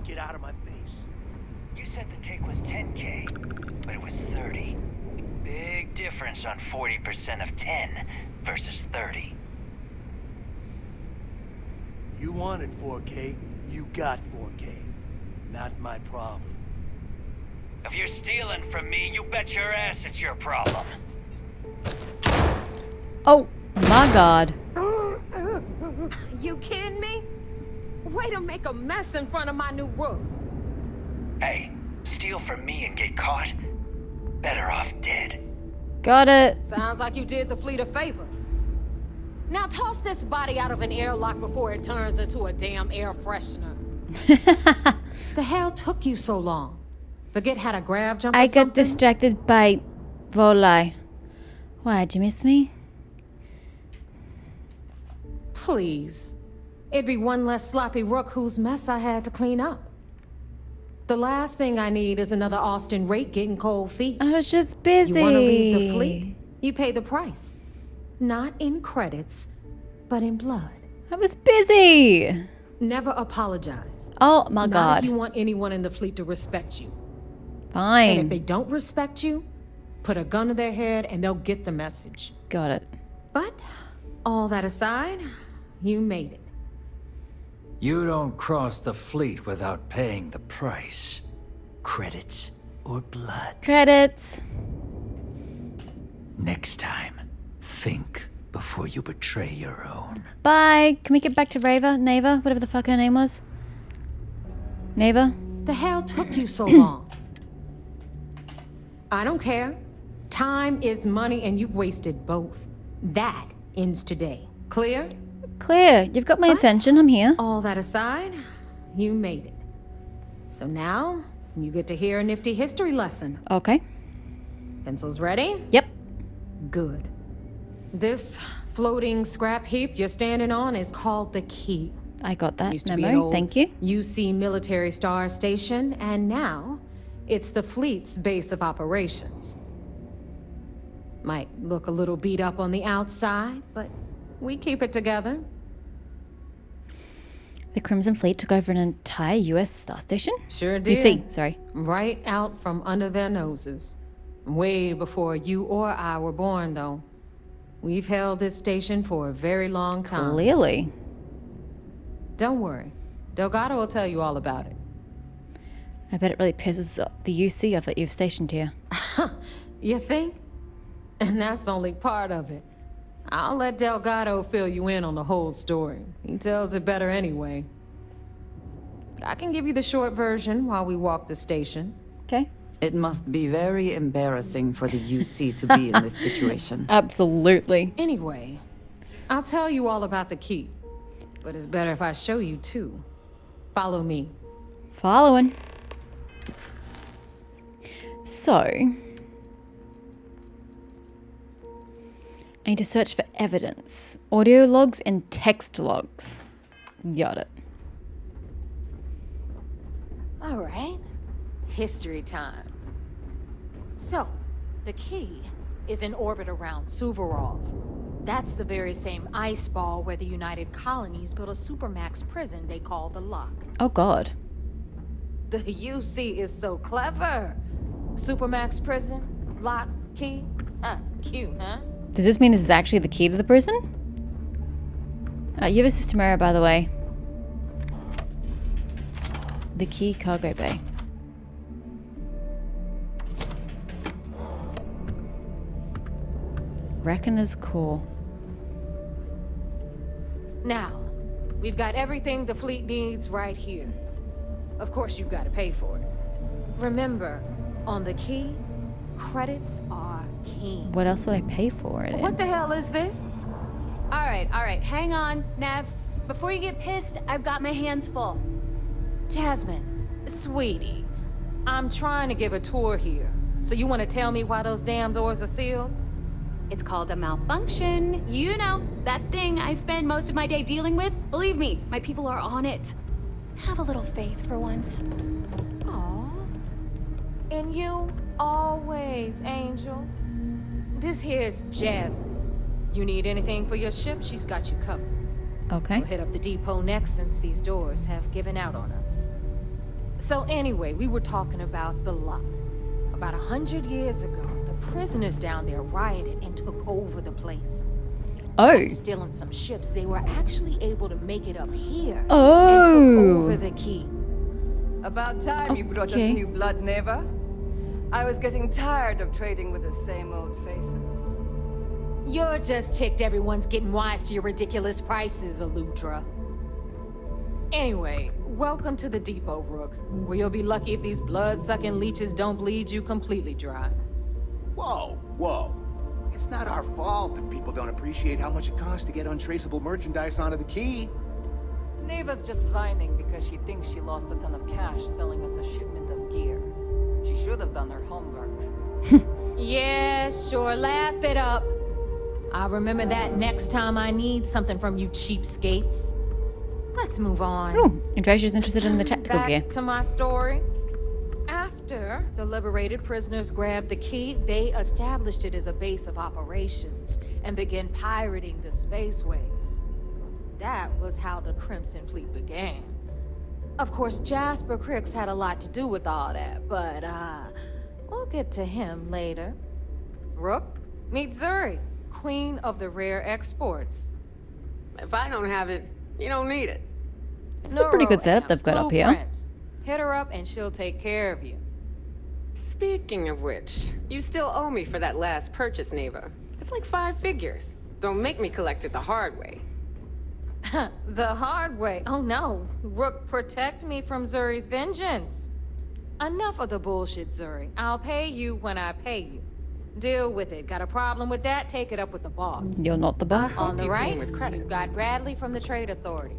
Get out of my face. You said the take was 10K, but it was 30. Big difference on 40% of 10 versus 30. You wanted 4K, you got 4K. Not my problem. If you're stealing from me, you bet your ass it's your problem. Oh my god. You kidding me? Way to make a mess in front of my new Rook. Hey, steal from me and get caught? Better off dead. Got it. Sounds like you did the fleet a favor. Now toss this body out of an airlock before it turns into a damn air freshener. The hell took you so long? Forget how to grab jump or I something? got distracted by Volai. Why'd you miss me? Please. It'd be one less sloppy Rook whose mess I had to clean up. The last thing I need is another Austin rate getting cold feet. I was just busy. You want to leave the fleet? You pay the price. Not in credits, but in blood. I was busy. Never apologize. Oh my Not god. if you want anyone in the fleet to respect you. Fine. And if they don't respect you, put a gun to their head and they'll get the message. Got it. But, all that aside, you made it. You don't cross the fleet without paying the price. Credits or blood. Credits. Next time, think before you betray your own. Bye. Can we get back to Neva, whatever the fuck her name was? Neva? The hell took you so long? I don't care. Time is money and you've wasted both. That ends today. Clear? Clear. You've got my attention. I'm here. All that aside, you made it. So now, you get to hear a nifty history lesson. Okay. Pencils ready? Yep. Good. This floating scrap heap you're standing on is called the Key. I got that Used to be an memo. old Thank you. UC military star station, and now it's the fleet's base of operations. Might look a little beat up on the outside, but we keep it together. The Crimson Fleet took over an entire US star station? Sure did. Sorry. Right out from under their noses. Way before you or I were born, though. We've held this station for a very long time. Clearly. Don't worry. Delgado will tell you all about it. I bet it really pisses the UC off that you've stationed here. You think? And that's only part of it. I'll let Delgado fill you in on the whole story. He tells it better anyway. But I can give you the short version while we walk the station. Okay. It must be very embarrassing for the UC to be in this situation. Absolutely. Anyway, I'll tell you all about the key. But it's better if I show you too. Follow me. Following. So, I need to search for evidence. Audio logs and text logs. Got it. All right. History time. So, the key is in orbit around Suvorov. That's the very same ice ball where the United Colonies built a supermax prison they call the Lock. Oh god. The UC is so clever. Supermax prison, lock, key. Cute, huh? Does this mean this is actually the key to the prison? You have a system error, by the way. The key cargo bay. Reckoner's core. Now, we've got everything the fleet needs right here. Of course, you've got to pay for it. Remember, on the key, credits are king. What else would I pay for it? What the hell is this? All right, hang on, Nev. Before you get pissed, I've got my hands full. Jasmine, sweetie, I'm trying to give a tour here. So you want to tell me why those damn doors are sealed? It's called a malfunction. You know, that thing I spend most of my day dealing with. Believe me, my people are on it. Have a little faith for once. Aw. And you, always, Angel. This here's Jasmine. You need anything for your ship, she's got you covered. Okay. We'll hit up the depot next since these doors have given out on us. So anyway, we were talking about the lot. About 100 years ago, the prisoners down there rioted and took over the place. Oh. After stealing some ships, they were actually able to make it up here and Oh. took over the key. About time you brought us Okay. new blood, Neva. I was getting tired of trading with the same old faces. You're just ticked everyone's getting wise to your ridiculous prices, Eludra. Anyway, welcome to the depot, Rook, where you'll be lucky if these blood-sucking leeches don't bleed you completely dry. Whoa, whoa. It's not our fault that people don't appreciate how much it costs to get untraceable merchandise onto the key. Neva's just whining because she thinks she lost a ton of cash selling us a shipment of gear. She should have done her homework. Yeah, sure, laugh it up. I'll remember that next time I need something from you cheapskates. Let's move on. Oh, Andresia's interested in the tactical Back gear. to my story. After the liberated prisoners grabbed the key, they established it as a base of operations and began pirating the spaceways. That was how the Crimson Fleet began. Of course, Jasper Cricks had a lot to do with all that, but we'll get to him later. Rook, meet Zuri, queen of the rare exports. If I don't have it, you don't need it. It's a pretty good Neuroamps, setup they've got up here. blueprints. Hit her up and she'll take care of you. Speaking of which, you still owe me for that last purchase, Neva. It's like 5 figures. Don't make me collect it the hard way. The hard way. Oh no. Rook, protect me from Zuri's vengeance. Enough of the bullshit, Zuri. I'll pay you when I pay you. Deal with it. Got a problem with that? Take it up with the boss. You're not the boss. On the You paying right, with credits. you've got Bradley from the Trade Authority.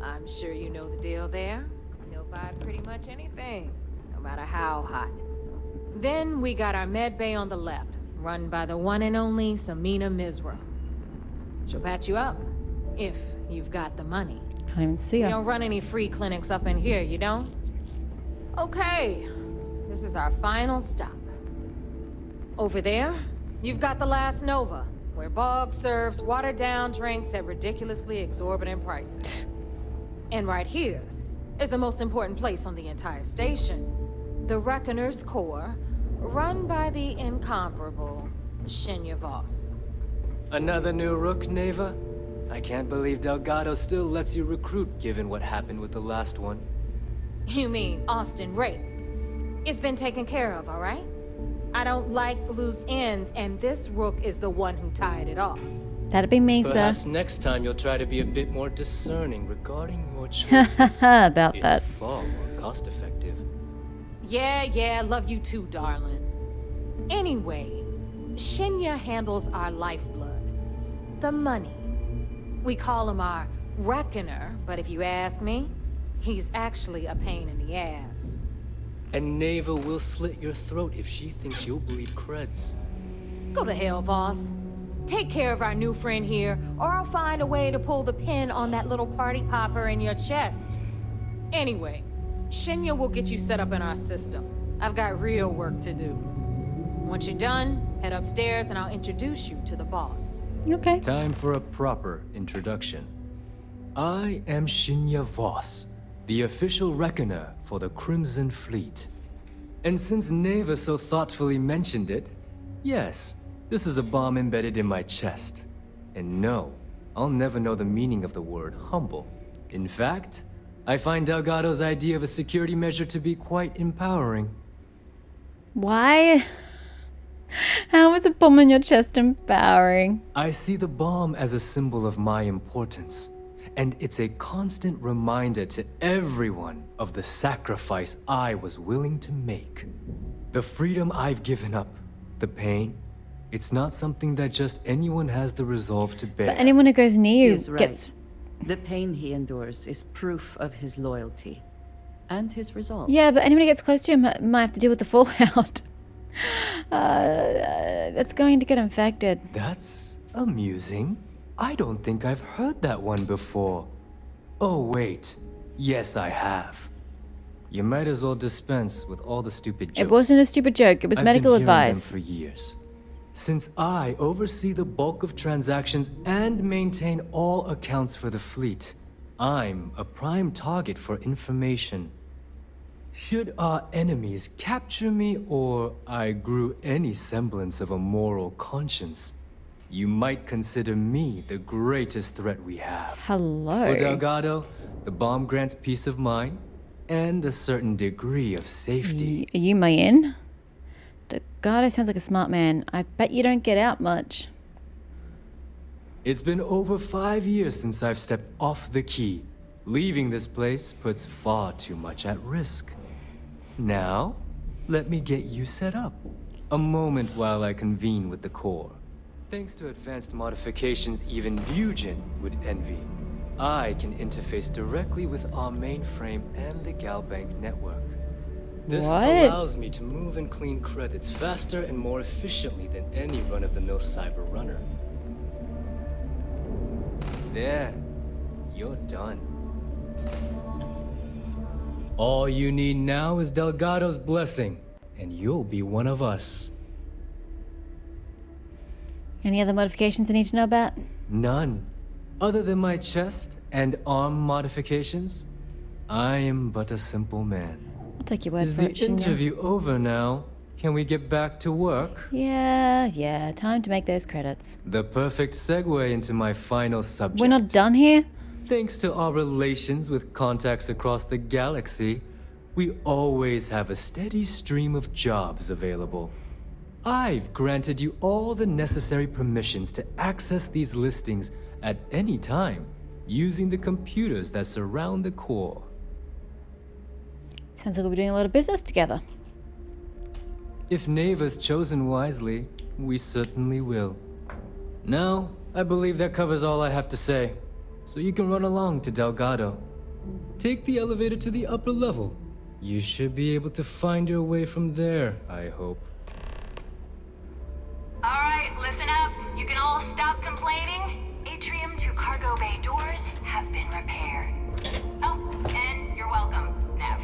I'm sure you know the deal there. He'll buy pretty much anything, no matter how hot. Then we got our med bay on the left, run by the one and only Samina Mizra. She'll patch you up, if you've got the money. Can't even see You her. don't run any free clinics up in here, you don't? Okay, this is our final stop. Over there, you've got the Last Nova, where Bog serves watered-down drinks at ridiculously exorbitant prices. And right here is the most important place on the entire station, the Reckoner's Core, run by the incomparable Shinya Voss. Another new Rook, Neva? I can't believe Delgado still lets you recruit given what happened with the last one. You mean Austin Rape? It's been taken care of, all right? I don't like loose ends, and this Rook is the one who tied it off. That'd be me, sir. Perhaps next time you'll try to be a bit more discerning regarding your choices. About It's that. far more cost-effective. Yeah, love you too, darling. Anyway, Shinya handles our lifeblood. The money. We call him our Reckoner, but if you ask me, he's actually a pain in the ass. And Neva will slit your throat if she thinks you'll bleed creds. Go to hell, boss. Take care of our new friend here, or I'll find a way to pull the pin on that little party popper in your chest. Anyway, Shinya will get you set up in our system. I've got real work to do. Once you're done, head upstairs and I'll introduce you to the boss. Okay. Time for a proper introduction. I am Shinya Voss, the official reckoner for the Crimson Fleet. And since Neva so thoughtfully mentioned it, yes, this is a bomb embedded in my chest. And no, I'll never know the meaning of the word humble. In fact, I find Delgado's idea of a security measure to be quite empowering. Why? How is a bomb in your chest empowering? I see the bomb as a symbol of my importance, and it's a constant reminder to everyone of the sacrifice I was willing to make. The freedom I've given up, the pain, it's not something that just anyone has the resolve to bear. But anyone who goes near He you is right. gets... The pain he endures is proof of his loyalty and his resolve. Yeah, but anyone who gets close to him might have to deal with the fallout. That's going to get infected. That's amusing. I don't think I've heard that one before. Oh, wait. Yes, I have. You might as well dispense with all the stupid jokes. It wasn't a stupid joke. It was I've medical been hearing advice. them for years. Since I oversee the bulk of transactions and maintain all accounts for the fleet, I'm a prime target for information. Should our enemies capture me or I grew any semblance of a moral conscience, you might consider me the greatest threat we have. Hello. For Delgado, the bomb grants peace of mind and a certain degree of safety. Are you my in? Delgado sounds like a smart man. I bet you don't get out much. It's been over 5 years since I've stepped off the key. Leaving this place puts far too much at risk. Now, let me get you set up. A moment while I convene with the core. Thanks to advanced modifications even Bugin would envy, I can interface directly with our mainframe and the Galbank network. This What? allows me to move and clean credits faster and more efficiently than any run-of-the-mill cyber runner. There, you're done. All you need now is Delgado's blessing, and you'll be one of us. Any other modifications I need to know about? None. Other than my chest and arm modifications, I am but a simple man. I'll take your word Is for the it, Shinya. interview over now? Can we get back to work? Yeah, time to make those credits. The perfect segue into my final subject. We're not done here? Thanks to our relations with contacts across the galaxy, we always have a steady stream of jobs available. I've granted you all the necessary permissions to access these listings at any time, using the computers that surround the core. Sounds like we'll be doing a lot of business together. If Neva's chosen wisely, we certainly will. Now, I believe that covers all I have to say, so you can run along to Delgado. Take the elevator to the upper level. You should be able to find your way from there, I hope. Alright, listen up. You can all stop complaining. Atrium to cargo bay doors have been repaired. Oh, and you're welcome, Nev.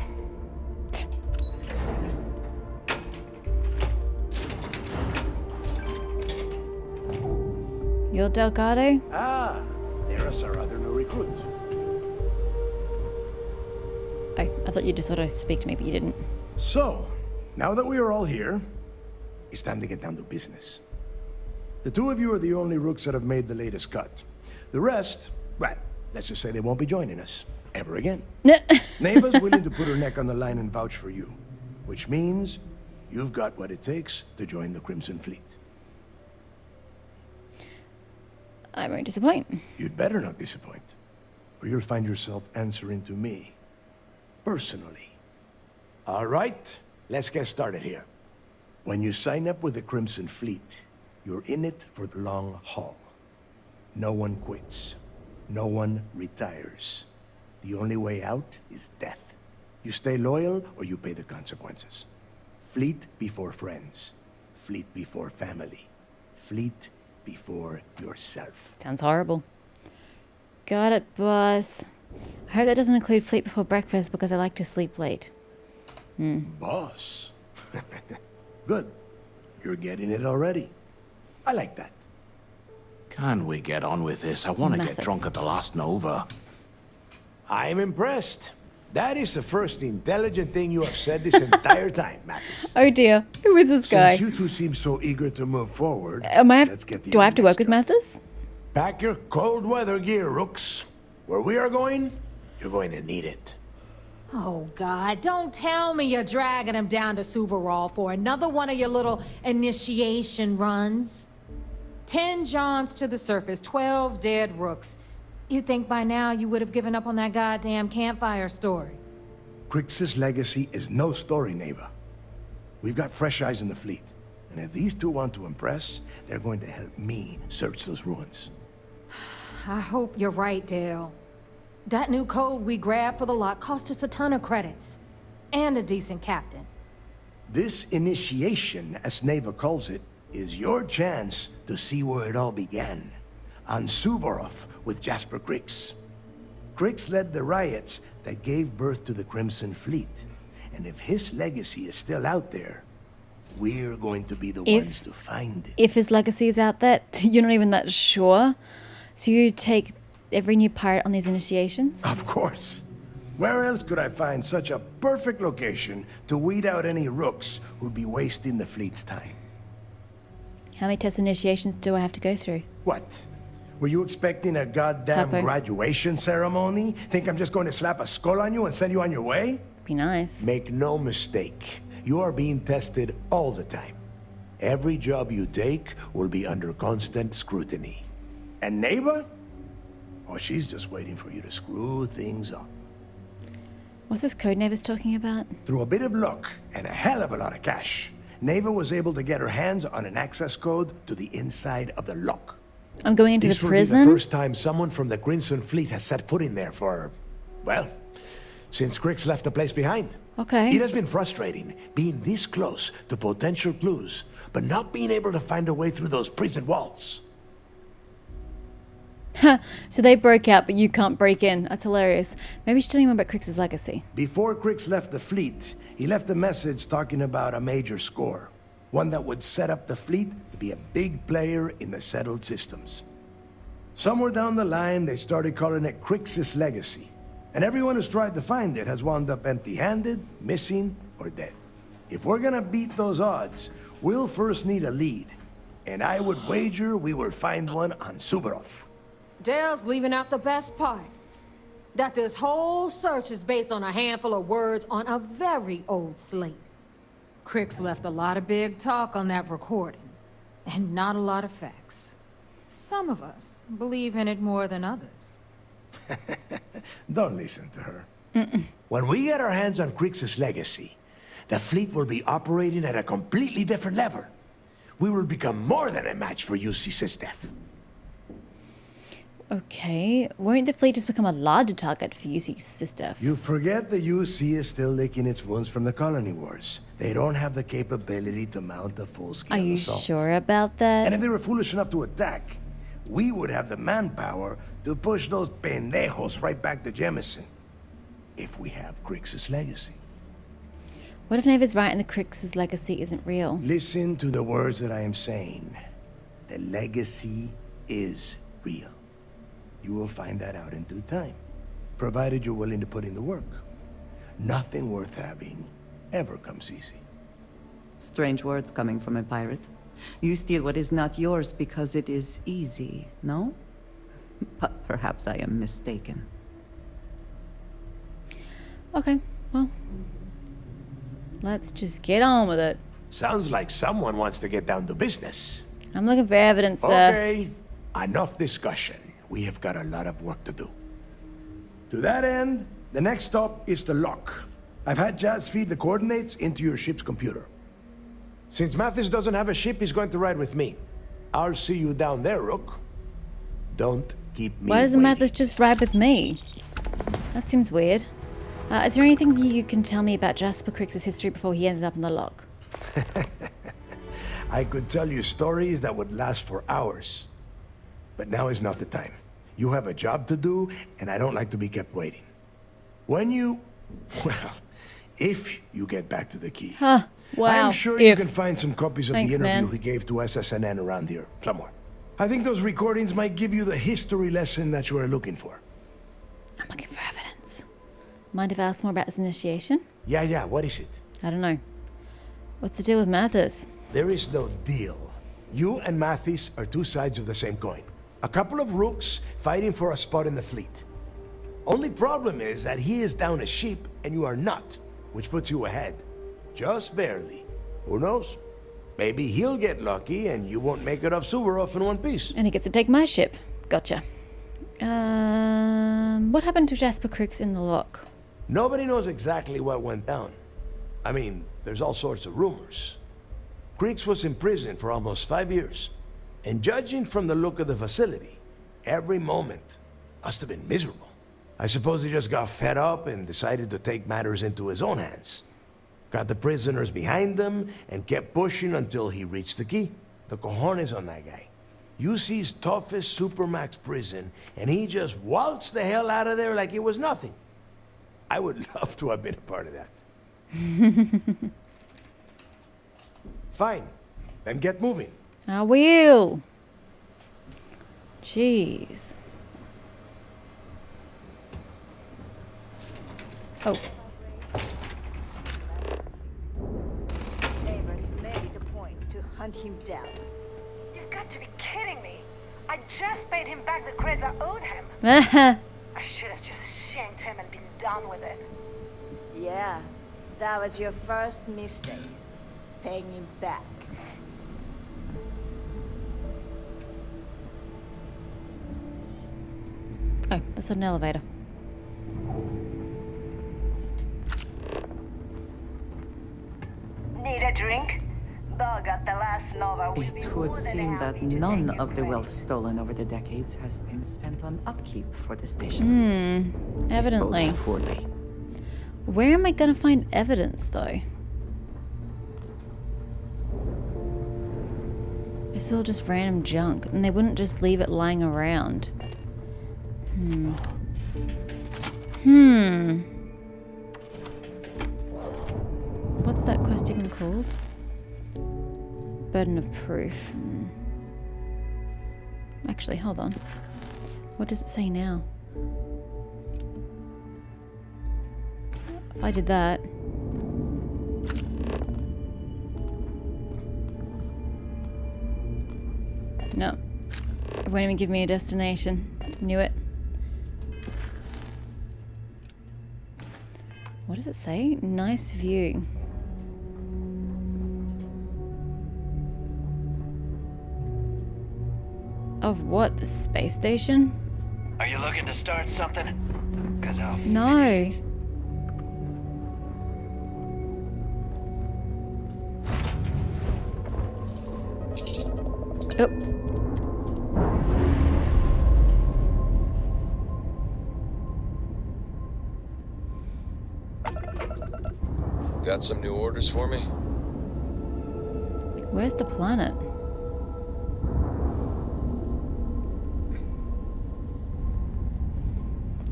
You're Delgado? Ah, there's our other new recruit. Oh, I thought you just sort of speak to me, but you didn't. So, now that we are all here, it's time to get down to business. The two of you are the only Rooks that have made the latest cut. The rest, well, let's just say they won't be joining us ever again. Neva's willing to put her neck on the line and vouch for you, which means you've got what it takes to join the Crimson Fleet. I won't disappoint. You'd better not disappoint, or you'll find yourself answering to me, personally. All right, let's get started here. When you sign up with the Crimson Fleet, you're in it for the long haul. No one quits. No one retires. The only way out is death. You stay loyal or you pay the consequences. Fleet before friends. Fleet before family. Fleet before yourself. Sounds horrible. Got it, boss. I hope that doesn't include sleep before breakfast because I like to sleep late. Boss. Good. You're getting it already. I like that. Can we get on with this? I want to get Mathis. drunk at the last Nova. I'm impressed. That is the first intelligent thing you have said this entire time, Mathis. Oh dear, who is this guy? Since you two seem so eager to move forward, let's get the Do I have to work with next Mathis? Pack your cold weather gear, Rooks. Where we are going, you're going to need it. Oh, God, don't tell me you're dragging him down to Suvarol for another one of your little initiation runs. 10 Johns to the surface, 12 dead Rooks. You'd think by now you would have given up on that goddamn campfire story. Crix's legacy is no story, Neva. We've got fresh eyes in the fleet. And if these two want to impress, they're going to help me search those ruins. I hope you're right, Dale. That new code we grabbed for the lot cost us a ton of credits. And a decent captain. This initiation, as Neva calls it, is your chance to see where it all began. On Suvorov with Jasper Crix. Crix led the riots that gave birth to the Crimson Fleet. And if his legacy is still out there, we're going to be the ones to find it. If his legacy is out there, you're not even that sure. So you take every new pirate on these initiations? Of course. Where else could I find such a perfect location to weed out any rooks who'd be wasting the fleet's time? How many test initiations do I have to go through? What? Were you expecting a goddamn Capo. graduation ceremony? Think I'm just going to slap a skull on you and send you on your way? Be nice. Make no mistake. You are being tested all the time. Every job you take will be under constant scrutiny. And Neighbor? Oh, she's just waiting for you to screw things up. What's this code Neva's talking about? Through a bit of luck and a hell of a lot of cash, Neva was able to get her hands on an access code to the inside of the lock. I'm going into This the will be the prison? first time someone from the Crimson Fleet has set foot in there for, well, since Crix left the place behind. Okay. It has been frustrating being this close to potential clues, but not being able to find a way through those prison walls. So they broke out, but you can't break in. That's hilarious. Maybe we should tell you more about Crix's legacy. Before Crix left the fleet, he left a message talking about a major score. One that would set up the fleet to be a big player in the settled systems. Somewhere down the line, they started calling it Crix's legacy. And everyone who's tried to find it has wound up empty-handed, missing, or dead. If we're gonna beat those odds, we'll first need a lead. And I would wager we will find one on Suvorov. Dale's leaving out the best part. That this whole search is based on a handful of words on a very old slate. Crix left a lot of big talk on that recording, and not a lot of facts. Some of us believe in it more than others. Don't listen to her. When we get our hands on Crix's legacy, the fleet will be operating at a completely different level. We will become more than a match for UC Systef. Okay. Won't the fleet just become a larger target for UC Systef? You forget the UC is still licking its wounds from the colony wars. They don't have the capability to mount a full-scale Are you assault. sure about that? And if they were foolish enough to attack, we would have the manpower to push those pendejos right back to Jemison. If we have Crix's legacy. What if Neva's right and the Crix's legacy isn't real? Listen to the words that I am saying. The legacy is real. You will find that out in due time, provided you're willing to put in the work. Nothing worth having ever comes easy. Strange words coming from a pirate. You steal what is not yours because it is easy, no? But perhaps I am mistaken. Okay, well, let's just get on with it. Sounds like someone wants to get down to business. I'm looking for evidence, sir. Okay, enough discussion. We have got a lot of work to do. To that end, the next stop is the lock. I've had Jazz feed the coordinates into your ship's computer. Since Mathis doesn't have a ship, he's going to ride with me. I'll see you down there, Rook. Don't keep me Why doesn't waiting. Mathis just ride with me? That seems weird. Is there anything you can tell me about Jasper Crix's history before he ended up in the lock? I could tell you stories that would last for hours. But now is not the time. You have a job to do, and I don't like to be kept waiting. When you... well, if you get back to the key. Huh. Wow. I'm sure you can find some copies of Thanks, the interview man. he gave to SSNN around here, somewhere. I think those recordings might give you the history lesson that you are looking for. I'm looking for evidence. Mind if I ask more about his initiation? Yeah, what is it? I don't know. What's the deal with Mathis? There is no deal. You and Mathis are two sides of the same coin. A couple of rooks fighting for a spot in the fleet. Only problem is that he is down a ship and you are not, which puts you ahead. Just barely. Who knows? Maybe he'll get lucky and you won't make it off Suvorov in one piece. And he gets to take my ship. Gotcha. What happened to Jasper Crix in the lock? Nobody knows exactly what went down. I mean, there's all sorts of rumors. Crix was in prison for almost 5 years. And judging from the look of the facility, every moment must have been miserable. I suppose he just got fed up and decided to take matters into his own hands. Got the prisoners behind him and kept pushing until he reached the key. The cojones on that guy. UC's toughest supermax prison, and he just waltzed the hell out of there like it was nothing. I would love to have been a part of that. Fine, then get moving. I will. Jeez. Oh. Neighbors made a point to hunt him down. You've got to be kidding me. I just paid him back the creds I owed him. I should have just shanked him and been done with it. Yeah, that was your first mistake. Paying him back. Oh, that's an elevator. Need a drink? Bug at the last Nova will be It more would than seem that happy to none take your of the wealth credit. stolen over the decades has been spent on upkeep for the station. Evidently. Disposed poorly. Where am I gonna find evidence, though? It's all just random junk, and they wouldn't just leave it lying around. What's that quest even called? Burden of proof. Actually, hold on. What does it say now? If I did that... No. It won't even give me a destination. Knew it. What does it say? Nice view. Of what? The space station? Are you looking to start something? 'Cause I'll No. Oh. Got some new orders for me? Where's the planet?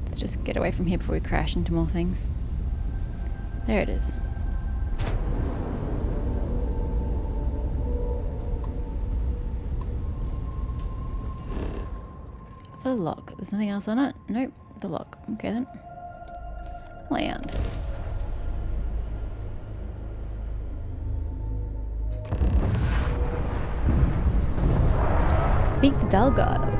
Let's just get away from here before we crash into more things. There it is. The lock. There's nothing else on it? Nope. The lock. Okay then. Land. Speak to Delgado.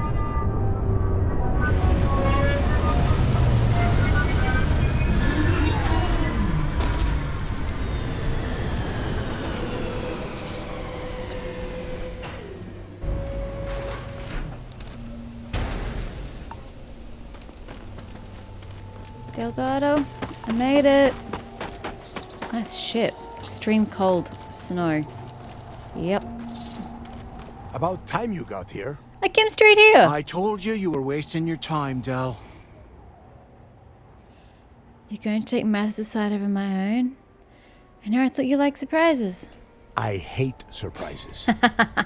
Delgado, I made it. Nice ship. Extreme cold. Snow. Yep. About time you got here. I came straight here. I told you were wasting your time, Del. You're going to take Mathis' side over my own? I know I thought you liked surprises. I hate surprises.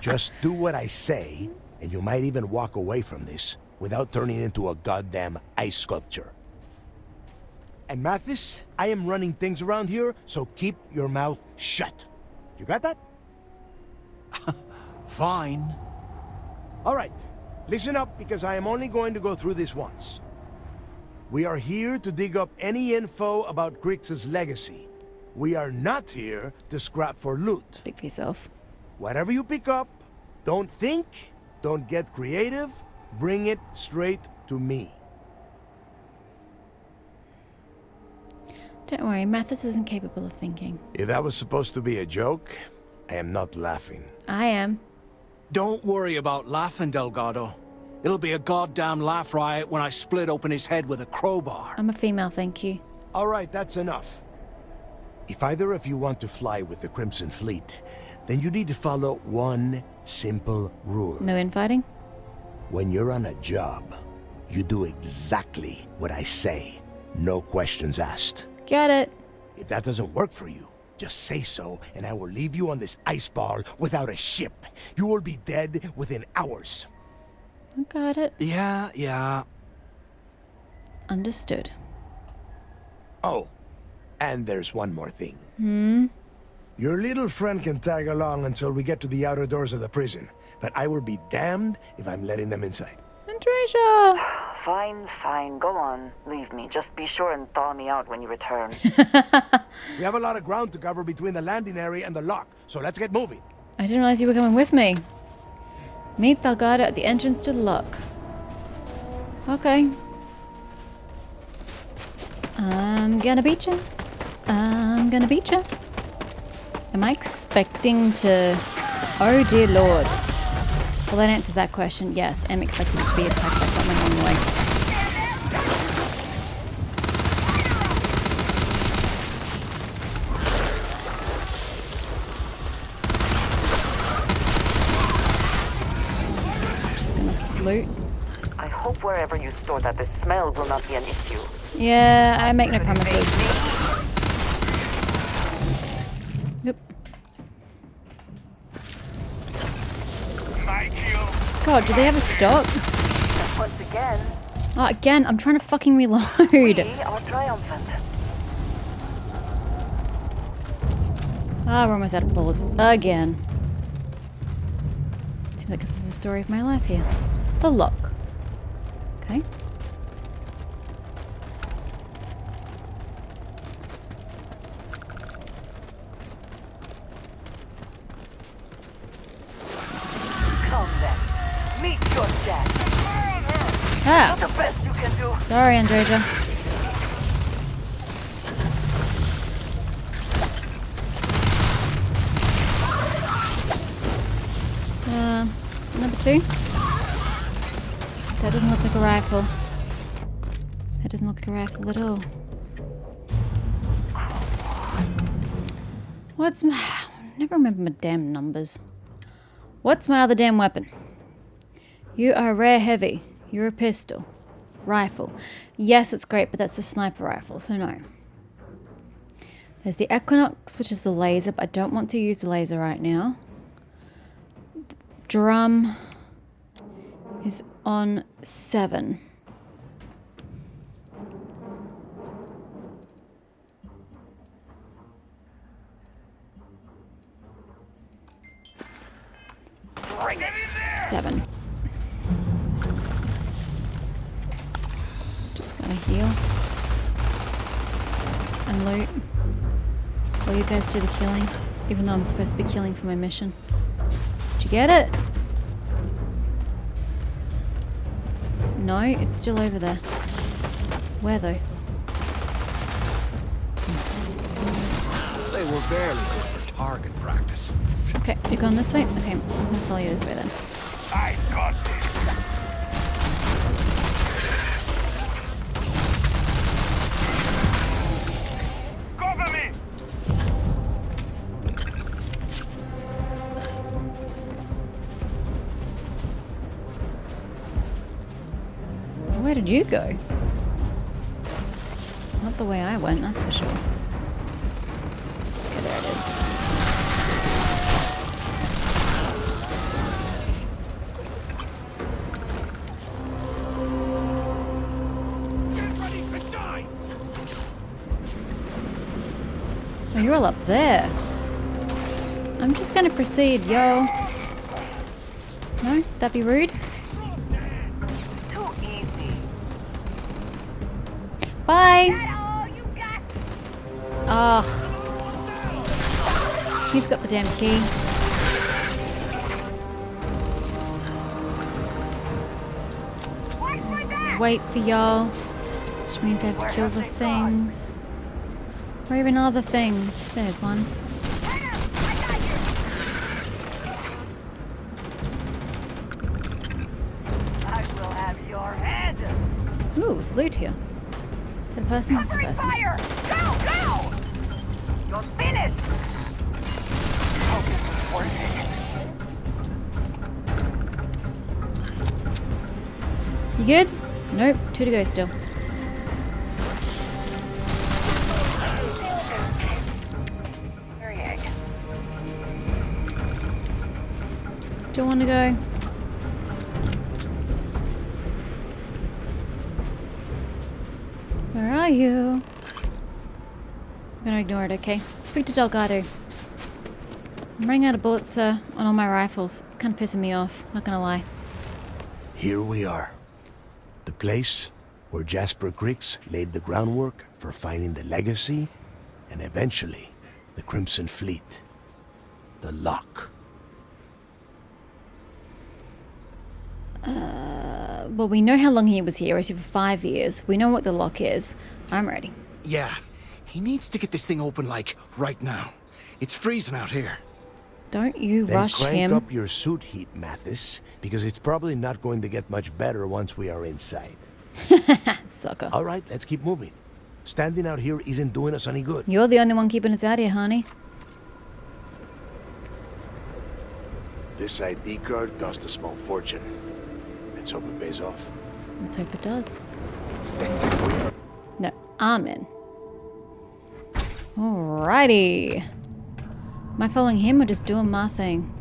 Just do what I say, and you might even walk away from this without turning into a goddamn ice sculpture. And Mathis, I am running things around here, so keep your mouth shut. You got that? Fine. All right, listen up, because I am only going to go through this once. We are here to dig up any info about Grix's legacy. We are not here to scrap for loot. Speak for yourself. Whatever you pick up, don't think, don't get creative, bring it straight to me. Don't worry, Mathis isn't capable of thinking. If that was supposed to be a joke, I am not laughing. I am. Don't worry about laughing, Delgado. It'll be a goddamn laugh riot when I split open his head with a crowbar. I'm a female, thank you. All right, that's enough. If either of you want to fly with the Crimson Fleet, then you need to follow one simple rule. No infighting? When you're on a job, you do exactly what I say. No questions asked. Got it. If that doesn't work for you, just say so, and I will leave you on this ice ball without a ship. You will be dead within hours. I got it. Yeah. Understood. Oh, and there's one more thing. Your little friend can tag along until we get to the outer doors of the prison, but I will be damned if I'm letting them inside. And treasure! Fine, fine. Go on. Leave me. Just be sure and thaw me out when you return. We have a lot of ground to cover between the landing area and the lock, so let's get moving. I didn't realize you were coming with me. Meet Delgado at the entrance to the lock. Okay. I'm gonna beat you. I'm gonna beat you. Am I expecting to... Oh dear lord. Well, that answers that question. Yes, I'm expecting to be attacked by something along the way. Just gonna loot. I hope wherever you store that, the smell will not be an issue. Yeah, I make no promises. Yep. God, do they have a stock? Once again, Oh, again, I'm trying to fucking reload. we are triumphant. Ah, we're almost out of bullets. Again. Seems like this is the story of my life here. The lock. Okay. Come then. Meet your death. Ah! The best you can do. Sorry, Andreja. Is it number 2? That doesn't look like a rifle. That doesn't look like a rifle at all. What's my... Never remember my damn numbers. What's my other damn weapon? You are a rare heavy. You're a pistol. Rifle. Yes, it's great, but that's a sniper rifle, so no. There's the Equinox, which is the laser, but I don't want to use the laser right now. Drum is on 7. Seven. Just gonna heal and loot while you guys do the killing, even though I'm supposed to be killing for my mission. Did you get it? No, it's still over there. Where though? They were barely good for target practice. Okay, you're going this way? Okay, I'm gonna follow you this way then. I got this. Cover me! Where did you go? Not the way I went, that's for sure. Okay, there it is. Oh, you're all up there. I'm just gonna proceed, yo. No? That'd be rude? Too easy. Bye! Ugh. He's got the damn key. Wait for y'all. Which means I have to kill the things. Where even are the things? There's one. I will have your head. Ooh, there's loot here. Is that a person? It's a person. Fire! Go, go! You're finished. Oh, this was worth it. You good? Nope, 2 to go still. Still want to go? Where are you? I'm gonna ignore it, okay? Speak to Delgado. I'm running out of bullets, sir, on all my rifles. It's kind of pissing me off, not gonna lie. Here we are. The place where Jasper Griggs laid the groundwork for finding the legacy and eventually the Crimson Fleet. The lock. Well, we know how long he was here. He was here for 5 years. We know what the lock is. I'm ready. Yeah. He needs to get this thing open, like, right now. It's freezing out here. Don't you Then rush crank him. up your suit heat, Mathis, because it's probably not going to get much better once we are inside. Sucker. All right, let's keep moving. Standing out here isn't doing us any good. You're the only one keeping us out here, honey. This ID card cost a small fortune. Let's hope it pays off. Let's hope it does. No, I'm in. Alrighty. Am I following him or just doing my thing?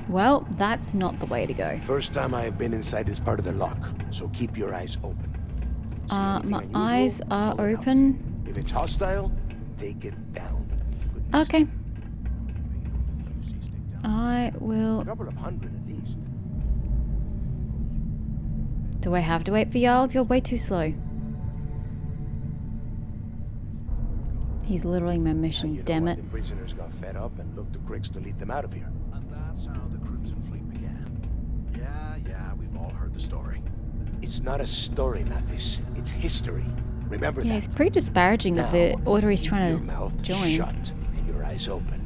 Well, that's not the way to go. First time I have been inside this part of the lock, so keep your eyes open. My eyes are open. If it's hostile, take it down. Okay. I will... A couple of hundred at least. Do I have to wait for y'all? You're way too slow. He's literally my mission, damn it. The prisoners got fed up and looked to Griggs to lead them out of here. And that's how the Crimson Fleet began. Yeah, we've all heard the story. It's not a story, Mathis. It's history. Remember that. Yeah, he's pretty disparaging of the order he's trying to join. Shut and your eyes open.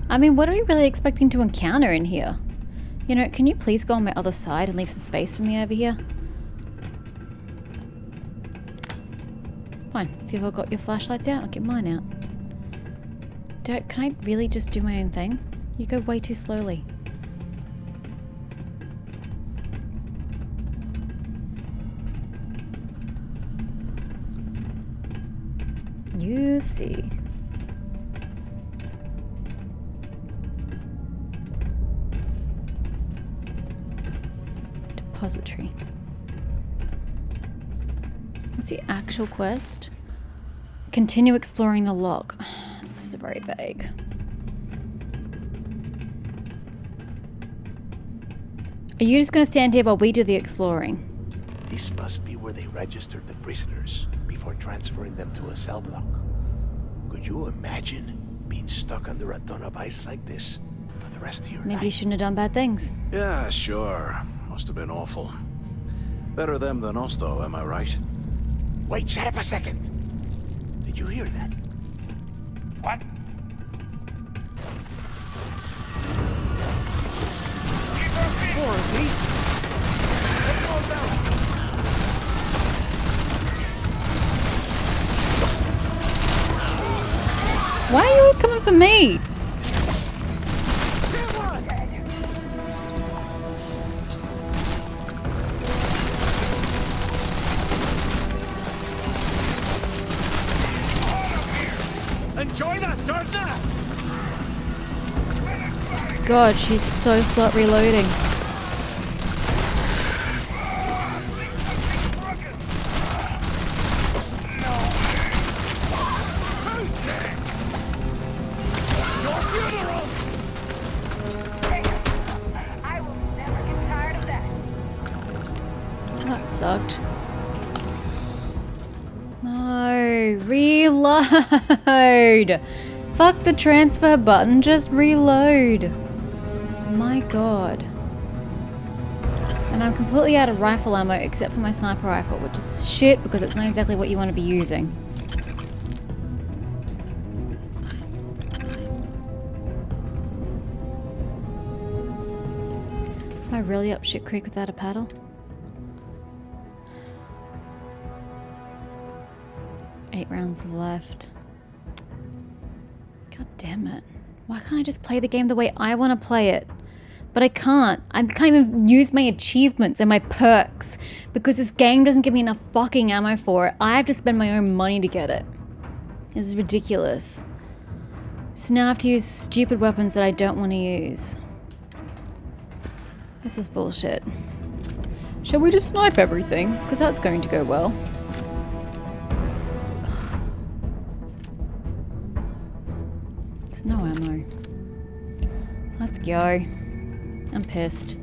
I mean, what are we really expecting to encounter in here? You know, can you please go on my other side and leave some space for me over here? Fine. If you've all got your flashlights out, I'll get mine out. Can I really just do my own thing? You go way too slowly. You see. Depository. What's the actual quest? Continue exploring the lock. This is very vague. Are you just going to stand here while we do the exploring? This must be where they registered the prisoners before transferring them to a cell block. Could you imagine being stuck under a ton of ice like this for the rest of your life? Maybe you shouldn't have done bad things. Yeah, sure. Must have been awful. Better them than us, though, am I right? Wait, shut up a second. Did you hear that? What? Why are you all coming for me? Enjoy that, Dartna! God, she's so slow at reloading. I will never get tired of that. That sucked. No, reload. Fuck the transfer button, just reload. My god. And I'm completely out of rifle ammo except for my sniper rifle, which is shit because it's not exactly what you want to be using. Am I really up shit creek without a paddle? Eight rounds left. God damn it. Why can't I just play the game the way I want to play it? But I can't. I can't even use my achievements and my perks because this game doesn't give me enough fucking ammo for it. I have to spend my own money to get it. This is ridiculous. So now I have to use stupid weapons that I don't want to use. This is bullshit. Shall we just snipe everything? Because that's going to go well. There's no ammo. Let's go. I'm pissed.